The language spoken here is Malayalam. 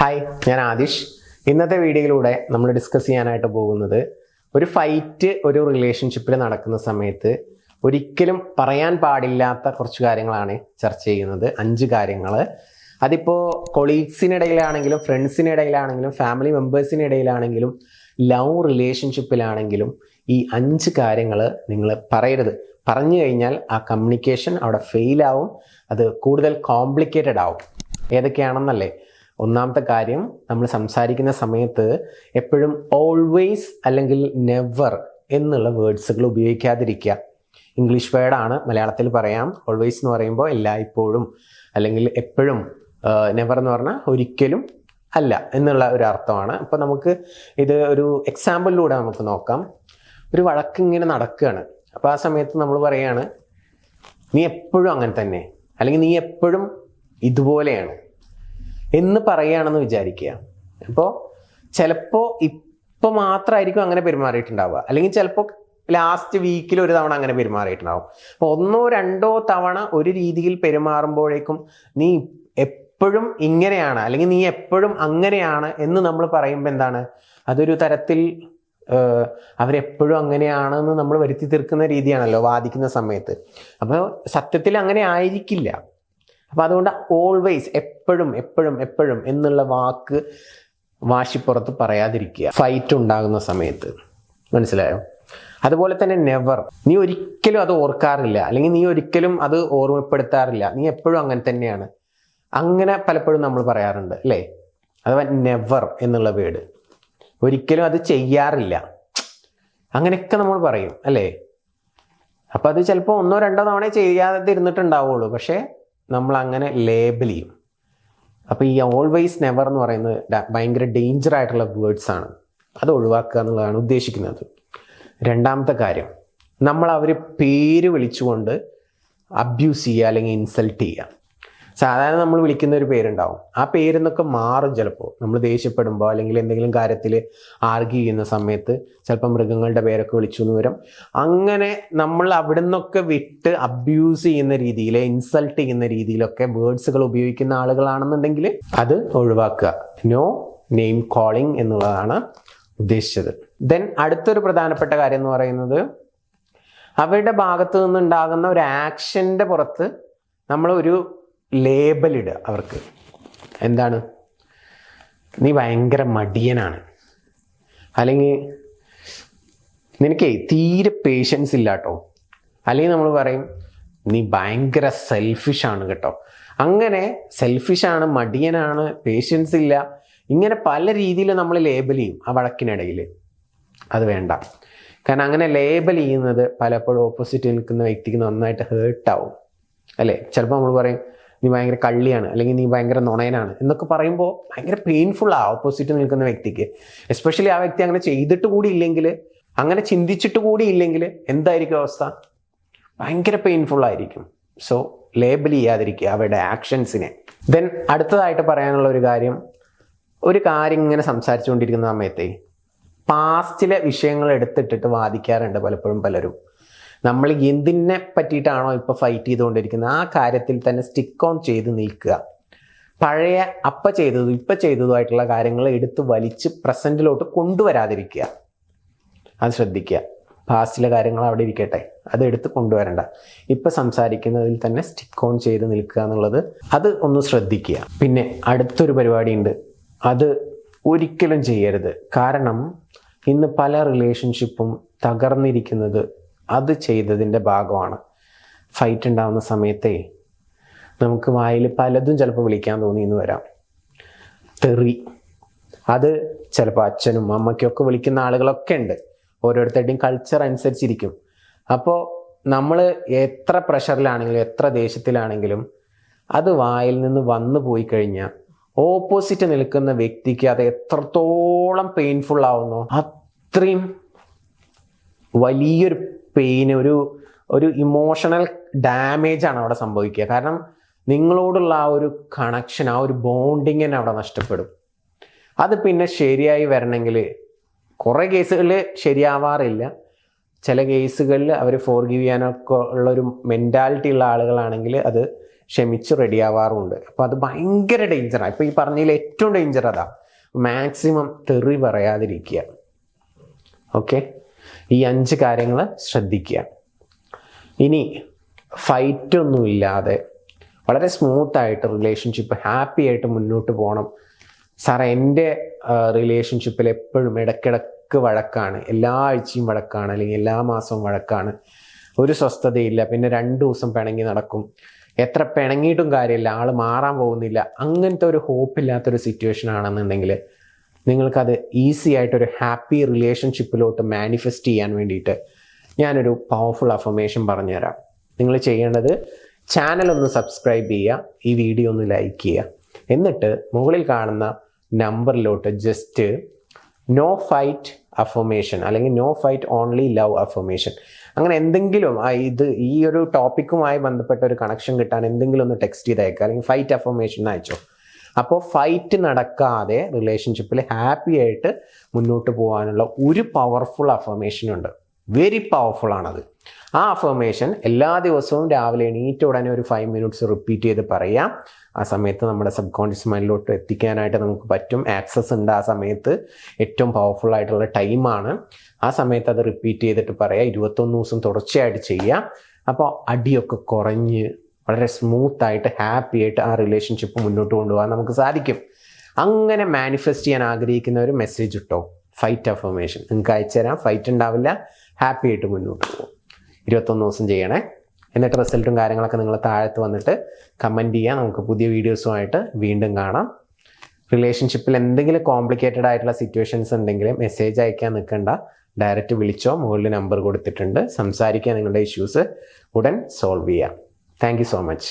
ഹായ്, ഞാൻ ആദിഷ്. ഇന്നത്തെ വീഡിയോയിലൂടെ നമ്മൾ ഡിസ്കസ് ചെയ്യാനായിട്ട് പോകുന്നത് ഒരു ഫൈറ്റ് ഒരു റിലേഷൻഷിപ്പിൽ നടക്കുന്ന സമയത്ത് ഒരിക്കലും പറയാൻ പാടില്ലാത്ത കുറച്ച് കാര്യങ്ങളാണ് ചർച്ച ചെയ്യുന്നത്. 5 കാര്യങ്ങൾ. അതിപ്പോൾ കൊളീഗ്സിനിടയിലാണെങ്കിലും ഫ്രണ്ട്സിനിടയിലാണെങ്കിലും ഫാമിലി മെമ്പേഴ്സിനിടയിലാണെങ്കിലും ലവ് റിലേഷൻഷിപ്പിലാണെങ്കിലും ഈ 5 കാര്യങ്ങൾ നിങ്ങൾ പറയരുത്. പറഞ്ഞു കഴിഞ്ഞാൽ ആ കമ്മ്യൂണിക്കേഷൻ അവിടെ ഫെയിലാവും, അത് കൂടുതൽ കോംപ്ലിക്കേറ്റഡ് ആവും. ഏതൊക്കെയാണെന്നല്ലേ? ഒന്നാമത്തെ കാര്യം, നമ്മൾ സംസാരിക്കുന്ന സമയത്ത് എപ്പോഴും ഓൾവേസ് അല്ലെങ്കിൽ നെവർ എന്നുള്ള വേർഡ്സുകൾ ഉപയോഗിക്കാതിരിക്കുക. ഇംഗ്ലീഷ് വേർഡാണ്, മലയാളത്തിൽ പറയാം. ഓൾവേസ് എന്ന് പറയുമ്പോൾ എല്ലായ്പ്പോഴും അല്ലെങ്കിൽ എപ്പോഴും, നെവർ എന്ന് പറഞ്ഞാൽ ഒരിക്കലും അല്ല എന്നുള്ള ഒരു അർത്ഥമാണ്. അപ്പോൾ നമുക്ക് ഇത് ഒരു എക്സാമ്പിളിലൂടെ നമുക്ക് നോക്കാം. ഒരു വഴക്ക് ഇങ്ങനെ നടക്കുകയാണ്. അപ്പോൾ ആ സമയത്ത് നമ്മൾ പറയുകയാണ്, നീ എപ്പോഴും അങ്ങനെ തന്നെ, അല്ലെങ്കിൽ നീ എപ്പോഴും ഇതുപോലെയാണ് എന്ന് പറയുകയാണെന്ന് വിചാരിക്കുക. അപ്പോൾ ചിലപ്പോൾ ഇപ്പം മാത്രമായിരിക്കും അങ്ങനെ പെരുമാറിയിട്ടുണ്ടാവുക, അല്ലെങ്കിൽ ചിലപ്പോൾ ലാസ്റ്റ് വീക്കിൽ ഒരു തവണ അങ്ങനെ പെരുമാറിയിട്ടുണ്ടാവും. അപ്പോൾ 1 or 2 തവണ ഒരു രീതിയിൽ പെരുമാറുമ്പോഴേക്കും നീ എപ്പോഴും ഇങ്ങനെയാണ് അല്ലെങ്കിൽ നീ എപ്പോഴും അങ്ങനെയാണ് എന്ന് നമ്മൾ പറയുമ്പോൾ എന്താണ്, അതൊരു തരത്തിൽ അവരെപ്പോഴും അങ്ങനെയാണെന്ന് നമ്മൾ വരുത്തി തീർക്കുന്ന രീതിയാണല്ലോ വാദിക്കുന്ന സമയത്ത്. അപ്പോൾ സത്യത്തിൽ അങ്ങനെ ആയിരിക്കില്ല. അപ്പോൾ അതുകൊണ്ട് ഓൾവേസ്, എപ്പോഴും എപ്പോഴും എപ്പോഴും എന്നുള്ള വാക്ക് വാശിപ്പുറത്ത് പറയാതിരിക്കുക ഫൈറ്റ് ഉണ്ടാകുന്ന സമയത്ത്. മനസ്സിലായോ? അതുപോലെ തന്നെ നെവർ, നീ ഒരിക്കലും അത് ഓർക്കാറില്ല അല്ലെങ്കിൽ നീ ഒരിക്കലും അത് ഓർമ്മപ്പെടുത്താറില്ല, നീ എപ്പോഴും അങ്ങനെ തന്നെയാണ്. അങ്ങനെ പലപ്പോഴും നമ്മൾ പറയാറുണ്ട് അല്ലേ? അഥവാ നെവർ എന്നുള്ള വേർഡ്, ഒരിക്കലും അത് ചെയ്യാറില്ല, അങ്ങനെയൊക്കെ നമ്മൾ പറയും അല്ലേ? അപ്പം അത് ചിലപ്പോൾ 1 or 2 തവണ ചെയ്യാതെ ഇരുന്നിട്ടുണ്ടാവുള്ളൂ, പക്ഷേ നമ്മൾ അങ്ങനെ ലേബൽ ചെയ്യും. അപ്പോൾ ഈ ഓൾവേസ് നെവർ എന്ന് പറയുന്നത് ഭയങ്കര ഡേഞ്ചർ ആയിട്ടുള്ള വേർഡ്സ് ആണ്. അത് ഒഴിവാക്കുക എന്നുള്ളതാണ് ഉദ്ദേശിക്കുന്നത്. രണ്ടാമത്തെ കാര്യം, നമ്മൾ അവർ പേര് വിളിച്ചുകൊണ്ട് അബ്യൂസ് ചെയ്യുക അല്ലെങ്കിൽ ഇൻസൾട്ട് ചെയ്യുക. സാധാരണ നമ്മൾ വിളിക്കുന്ന ഒരു പേരുണ്ടാവും, ആ പേരെന്നൊക്കെ മാറും. ചിലപ്പോൾ നമ്മൾ ദേഷ്യപ്പെടുമ്പോൾ അല്ലെങ്കിൽ എന്തെങ്കിലും കാര്യത്തിൽ ആർഗ്യൂ ചെയ്യുന്ന സമയത്ത് ചിലപ്പോൾ മൃഗങ്ങളുടെ പേരൊക്കെ വിളിച്ചു എന്ന് വരും. അങ്ങനെ നമ്മൾ അവിടെ നിന്നൊക്കെ വിട്ട് അബ്യൂസ് ചെയ്യുന്ന രീതിയിൽ, ഇൻസൾട്ട് ചെയ്യുന്ന രീതിയിലൊക്കെ വേർഡ്സുകൾ ഉപയോഗിക്കുന്ന ആളുകളാണെന്നുണ്ടെങ്കിൽ അത് ഒഴിവാക്കുക. നോ നെയിം കോളിംഗ് എന്നുള്ളതാണ് ഉദ്ദേശിച്ചത്. ദെൻ അടുത്തൊരു പ്രധാനപ്പെട്ട കാര്യം എന്ന് പറയുന്നത്, അവരുടെ ഭാഗത്തു നിന്നുണ്ടാകുന്ന ഒരു ആക്ഷൻ്റെ പുറത്ത് നമ്മൾ ഒരു ലേബൽ ഇടുക അവർക്ക്. എന്താണ്? നീ ഭയങ്കര മടിയനാണ്, അല്ലെങ്കിൽ നിനക്ക് തീരെ പേഷ്യൻസ് ഇല്ല കേട്ടോ, അല്ലെങ്കിൽ നമ്മൾ പറയും നീ ഭയങ്കര സെൽഫിഷാണ് കേട്ടോ. അങ്ങനെ സെൽഫിഷാണ്, മടിയനാണ്, പേഷ്യൻസ് ഇല്ല, ഇങ്ങനെ പല രീതിയിൽ നമ്മൾ ലേബൽ ചെയ്യും ആ വഴക്കിനിടയിൽ. അത് വേണ്ട. കാരണം അങ്ങനെ ലേബൽ ചെയ്യുന്നത് പലപ്പോഴും ഓപ്പോസിറ്റ് നിൽക്കുന്ന വ്യക്തിക്ക് നന്നായിട്ട് ഹേർട്ടാവും അല്ലേ? ചിലപ്പോൾ നമ്മൾ പറയും നീ ഭയങ്കര കള്ളിയാണ് അല്ലെങ്കിൽ നീ ഭയങ്കര നുണയനാണ് എന്നൊക്കെ പറയുമ്പോൾ ഭയങ്കര പെയിൻഫുള്ളാണ് ഓപ്പോസിറ്റ് നിൽക്കുന്ന വ്യക്തിക്ക്. എസ്പെഷ്യലി ആ വ്യക്തി അങ്ങനെ ചെയ്തിട്ട് കൂടി ഇല്ലെങ്കിൽ, അങ്ങനെ ചിന്തിച്ചിട്ട് കൂടി ഇല്ലെങ്കിൽ എന്തായിരിക്കും അവസ്ഥ? ഭയങ്കര പെയിൻഫുള്ളായിരിക്കും. സോ ലേബൽ ചെയ്യാതിരിക്കുക അവരുടെ ആക്ഷൻസിനെ. ദെൻ അടുത്തതായിട്ട് പറയാനുള്ള ഒരു കാര്യം ഇങ്ങനെ സംസാരിച്ചുകൊണ്ടിരിക്കുന്ന സമയത്തെ പാസ്റ്റിലെ വിഷയങ്ങൾ എടുത്തിട്ടിട്ട് വാദിക്കാറുണ്ട് പലപ്പോഴും പലരും. നമ്മൾ എന്തിനെ പറ്റിയിട്ടാണോ ഇപ്പോൾ ഫൈറ്റ് ചെയ്തുകൊണ്ടിരിക്കുന്നത് ആ കാര്യത്തിൽ തന്നെ സ്റ്റിക്ക് ഓൺ ചെയ്ത് നിൽക്കുക. പഴയ ചെയ്തതും ഇപ്പം ചെയ്തതുമായിട്ടുള്ള കാര്യങ്ങൾ എടുത്ത് വലിച്ച് പ്രസൻറ്റിലോട്ട് കൊണ്ടുവരാതിരിക്കുക. അത് ശ്രദ്ധിക്കുക. പാസ്റ്റിലെ കാര്യങ്ങൾ അവിടെ ഇരിക്കട്ടെ, അത് എടുത്ത് കൊണ്ടുവരണ്ട. ഇപ്പം സംസാരിക്കുന്നതിൽ തന്നെ സ്റ്റിക്ക് ഓൺ ചെയ്ത് നിൽക്കുക എന്നുള്ളത് അത് ഒന്ന് ശ്രദ്ധിക്കുക. പിന്നെ അടുത്തൊരു പരിപാടിയുണ്ട്, അത് ഒരിക്കലും ചെയ്യരുത്. കാരണം ഇന്ന് പല റിലേഷൻഷിപ്പും തകർന്നിരിക്കുന്നത് അത് ചെയ്തതിൻ്റെ ഭാഗമാണ്. ഫൈറ്റ് ഉണ്ടാകുന്ന സമയത്തേ നമുക്ക് വായിൽ പലതും ചിലപ്പോൾ വിളിക്കാൻ തോന്നിയെന്ന് വരാം. തെറി, അത് ചിലപ്പോൾ അച്ഛനും അമ്മയ്ക്കൊക്കെ വിളിക്കുന്ന ആളുകളൊക്കെ ഉണ്ട്. ഓരോരുത്തരുടെയും കൾച്ചർ അനുസരിച്ചിരിക്കും. അപ്പോൾ നമ്മൾ എത്ര പ്രഷറിലാണെങ്കിലും എത്ര ദേഷ്യത്തിലാണെങ്കിലും അത് വായിൽ നിന്ന് വന്നു പോയി കഴിഞ്ഞാൽ ഓപ്പോസിറ്റ് നിൽക്കുന്ന വ്യക്തിക്ക് അത് എത്രത്തോളം പെയിൻഫുൾ ആവുന്നോ അത്രയും വലിയൊരു പെയിൻ, ഒരു ഇമോഷണൽ ഡാമേജാണ് അവിടെ സംഭവിക്കുക. കാരണം നിങ്ങളോടുള്ള ആ ഒരു കണക്ഷൻ, ആ ഒരു ബോണ്ടിങ് തന്നെ അവിടെ നഷ്ടപ്പെടും. അത് പിന്നെ ശരിയായി വരണമെങ്കിൽ കുറേ കേസുകളിൽ ശരിയാവാറില്ല. ചില കേസുകളിൽ അവർ ഫോർഗീവ് ചെയ്യാനൊക്കെ ഉള്ളൊരു മെൻറ്റാലിറ്റി ഉള്ള ആളുകളാണെങ്കിൽ അത് ക്ഷമിച്ച് റെഡിയാവാറുമുണ്ട്. അപ്പോൾ അത് ഭയങ്കര ഡേഞ്ചറാണ്. ഇപ്പോൾ ഈ പറഞ്ഞതിൽ ഏറ്റവും ഡേഞ്ചർ അതാ. മാക്സിമം തെറി പറയാതിരിക്കുക. ഓക്കെ, ഈ 5 കാര്യങ്ങൾ ശ്രദ്ധിക്കുക. ഇനി ഫൈറ്റൊന്നുമില്ലാതെ വളരെ സ്മൂത്തായിട്ട് റിലേഷൻഷിപ്പ് ഹാപ്പി ആയിട്ട് മുന്നോട്ട് പോകണം. സാറേ, എൻ്റെ റിലേഷൻഷിപ്പിൽ എപ്പോഴും ഇടയ്ക്കിടയ്ക്ക് വഴക്കാണ്, എല്ലാ ആഴ്ചയും വഴക്കാണ്, അല്ലെങ്കിൽ എല്ലാ മാസവും വഴക്കാണ്, ഒരു സ്വസ്ഥതയില്ല, പിന്നെ 2 ദിവസം പിണങ്ങി നടക്കും, എത്ര പിണങ്ങിയിട്ടും കാര്യമില്ല, ആൾ മാറാൻ പോകുന്നില്ല, അങ്ങനത്തെ ഒരു ഹോപ്പില്ലാത്തൊരു സിറ്റുവേഷൻ ആണെന്നുണ്ടെങ്കിൽ നിങ്ങൾക്കത് ഈസി ആയിട്ടൊരു ഹാപ്പി റിലേഷൻഷിപ്പിലോട്ട് മാനിഫെസ്റ്റ് ചെയ്യാൻ വേണ്ടിയിട്ട് ഞാനൊരു പവർഫുൾ അഫർമേഷൻ പറഞ്ഞുതരാം. നിങ്ങൾ ചെയ്യേണ്ടത് ചാനൽ ഒന്ന് സബ്സ്ക്രൈബ് ചെയ്യുക, ഈ വീഡിയോ ഒന്ന് ലൈക്ക് ചെയ്യുക, എന്നിട്ട് മുകളിൽ കാണുന്ന നമ്പറിലോട്ട് ജസ്റ്റ് നോ ഫൈറ്റ് അഫർമേഷൻ അല്ലെങ്കിൽ no fight only love affirmation അങ്ങനെ എന്തെങ്കിലും ഈ ഒരു ടോപ്പിക്കുമായി ബന്ധപ്പെട്ട ഒരു കണക്ഷൻ കിട്ടാൻ എന്തെങ്കിലും ഒന്ന് ടെക്സ്റ്റ് ചെയ്ത് അയക്കുക, അല്ലെങ്കിൽ ഫൈറ്റ് അഫർമേഷൻ അയച്ചോ. അപ്പോൾ ഫൈറ്റ് നടക്കാതെ റിലേഷൻഷിപ്പിൽ ഹാപ്പി ആയിട്ട് മുന്നോട്ട് പോകാനുള്ള ഒരു പവർഫുൾ അഫർമേഷൻ ഉണ്ട്. വെരി പവർഫുൾ ആണത്. ആ അഫർമേഷൻ എല്ലാ ദിവസവും രാവിലെ എണീറ്റ ഉടനെ ഒരു 5 മിനിറ്റ്സ് റിപ്പീറ്റ് ചെയ്ത് പറയാം. ആ സമയത്ത് നമ്മുടെ സബ് കോൺഷ്യസ് മൈൻഡിലോട്ട് എത്തിക്കാനായിട്ട് നമുക്ക് പറ്റും. ആക്സസ് ഉണ്ട്. ആ സമയത്ത് ഏറ്റവും പവർഫുൾ ആയിട്ടുള്ള ടൈമാണ്. ആ സമയത്ത് അത് റിപ്പീറ്റ് ചെയ്തിട്ട് പറയാം. 21 ദിവസം തുടർച്ചയായിട്ട് ചെയ്യാം. അപ്പോൾ അടിയൊക്കെ കുറഞ്ഞ് വളരെ സ്മൂത്തായിട്ട് ഹാപ്പി ആയിട്ട് ആ റിലേഷൻഷിപ്പ് മുന്നോട്ട് കൊണ്ടുപോകാൻ നമുക്ക് സാധിക്കും. അങ്ങനെ മാനിഫെസ്റ്റ് ചെയ്യാൻ ആഗ്രഹിക്കുന്ന ഒരു മെസ്സേജ് ഇട്ടോ, ഫൈറ്റ് അഫർമേഷൻ നിങ്ങൾക്ക് അയച്ചു തരാം. ഫൈറ്റ് ഉണ്ടാവില്ല, ഹാപ്പി ആയിട്ട് മുന്നോട്ട് പോകും. 21 ദിവസം ചെയ്യണേ. എന്നിട്ട് റിസൾട്ടും കാര്യങ്ങളൊക്കെ നിങ്ങൾ താഴത്ത് വന്നിട്ട് കമൻറ്റ് ചെയ്യുക. നമുക്ക് പുതിയ വീഡിയോസുമായിട്ട് വീണ്ടും കാണാം. റിലേഷൻഷിപ്പിൽ എന്തെങ്കിലും കോംപ്ലിക്കേറ്റഡ് ആയിട്ടുള്ള സിറ്റുവേഷൻസ് ഉണ്ടെങ്കിൽ മെസ്സേജ് അയക്കാൻ നിൽക്കണ്ട, ഡയറക്റ്റ് വിളിച്ചോ, മുകളിൽ നമ്പർ കൊടുത്തിട്ടുണ്ട്. സംസാരിക്കുക, നിങ്ങളുടെ ഇഷ്യൂസ് ഉടൻ സോൾവ് ചെയ്യാം. Thank you so much.